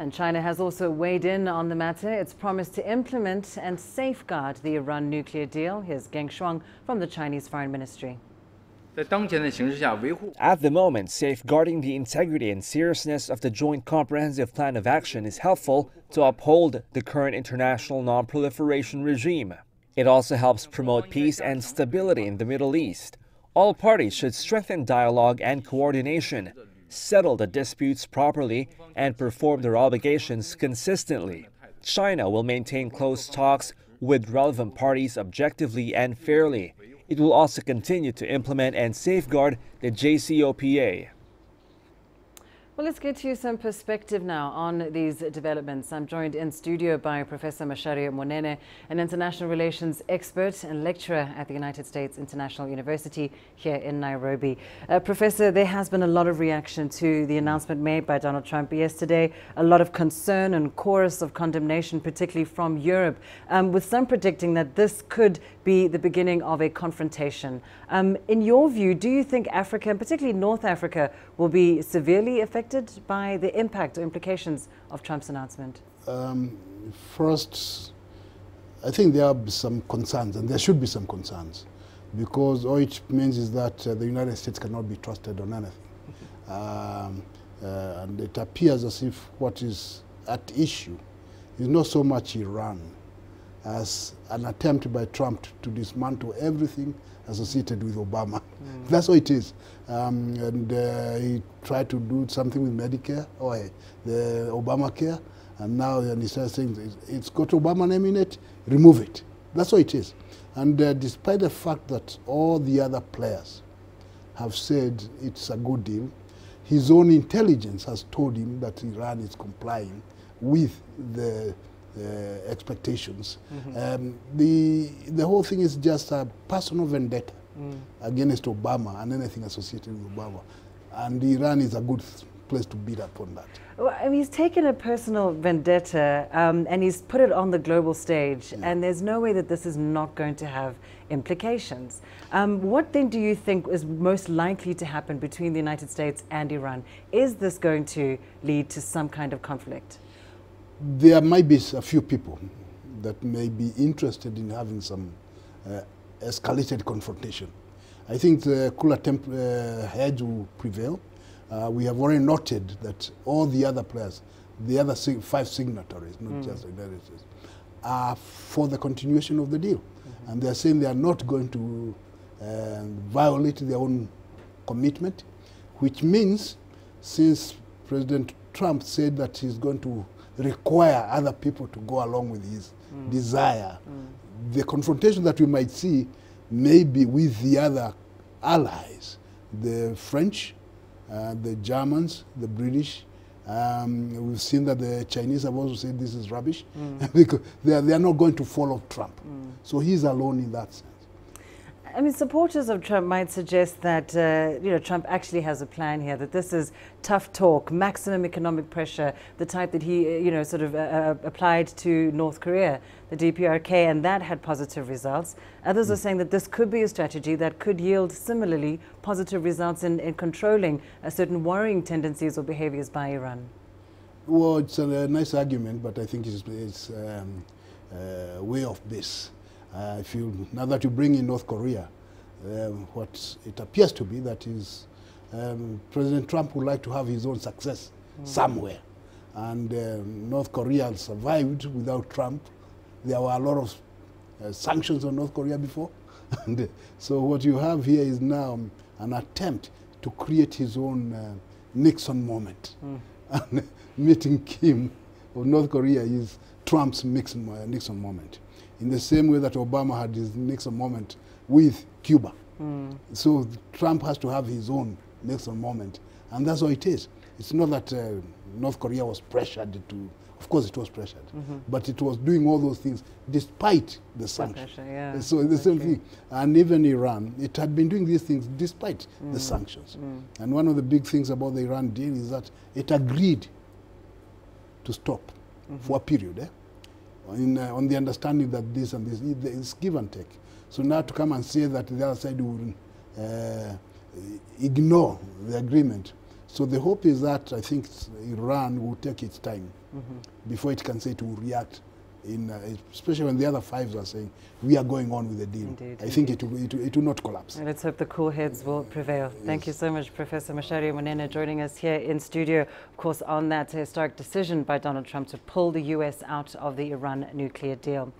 And China has also weighed in on the matter. It's promised to implement and safeguard the Iran nuclear deal. Here's Geng Shuang from the Chinese Foreign Ministry. At the moment, safeguarding the integrity and seriousness of the Joint Comprehensive Plan of Action is helpful to uphold the current international non-proliferation regime. It also helps promote peace and stability in the Middle East. All parties should strengthen dialogue and coordination, settle the disputes properly, and perform their obligations consistently. China will maintain close talks with relevant parties objectively and fairly. It will also continue to implement and safeguard the JCPOA. Well, let's get you some perspective now on these developments. I'm joined in studio by Professor Masharia Monene, an international relations expert and lecturer at the United States International University here in Nairobi. Professor, there has been a lot of reaction to the announcement made by Donald Trump yesterday, a lot of concern and chorus of condemnation, particularly from Europe, with some predicting that this could be the beginning of a confrontation. In your view, do you think Africa, and particularly North Africa, will be severely affected by the impact or implications of Trump's announcement? First, I think there are some concerns, and there should be some concerns, because all it means is that the United States cannot be trusted on anything. And it appears as if what is at issue is not so much Iran as an attempt by Trump to dismantle everything associated with Obama. That's what it is. He tried to do something with Medicare, or the Obamacare, and now he starts saying it's got Obama name in it, remove it. That's what it is. And despite the fact that all the other players have said it's a good deal, his own intelligence has told him that Iran is complying with the expectations. The whole thing is just a personal vendetta against Obama and anything associated with Obama. And Iran is a good place to beat up on that. Well, I mean, he's taken a personal vendetta and he's put it on the global stage, and there's no way that this is not going to have implications. What then do you think is most likely to happen between the United States and Iran? Is this going to lead to some kind of conflict? There might be a few people that may be interested in having some escalated confrontation. I think the cooler heads will prevail. We have already noted that all the other players, the other 5 signatories, not just the United States, are for the continuation of the deal. And they're saying they are not going to violate their own commitment, which means since President Trump said that he's going to require other people to go along with his desire, the confrontation that we might see may be with the other allies, the French, the Germans, the British. We've seen that the Chinese have also said this is rubbish because they are not going to follow Trump. So he's alone in that sense. I mean, supporters of Trump might suggest that Trump actually has a plan here, that this is tough talk, maximum economic pressure, the type that he sort of applied to North Korea, the DPRK, and that had positive results. Others are saying that this could be a strategy that could yield similarly positive results in controlling certain worrying tendencies or behaviors by Iran. Well, it's a nice argument, but I think it's way off base. Now that you bring in North Korea, what it appears to be that is President Trump would like to have his own success somewhere. And North Korea survived without Trump. There were a lot of sanctions on North Korea before. And so what you have here is now an attempt to create his own Nixon moment. And meeting Kim of North Korea is Trump's Nixon moment, in the same way that Obama had his Nixon moment with Cuba. So Trump has to have his own Nixon moment, and that's what it is. It's not that North Korea was pressured to, of course it was pressured, but it was doing all those things despite the sanctions. So the same thing. And even Iran, it had been doing these things despite the sanctions. And one of the big things about the Iran deal is that it agreed to stop for a period, on the understanding that this and this is give and take. So now to come and say that the other side will ignore the agreement So the hope is that I think Iran will take its time before it can say to react, especially when the other fives are saying we are going on with the deal. Indeed, I think it will not collapse. Let's hope the cool heads will prevail. Yes. Thank you so much, Professor Macharia Munene, joining us here in studio, of course, on that historic decision by Donald Trump to pull the U.S. out of the Iran nuclear deal.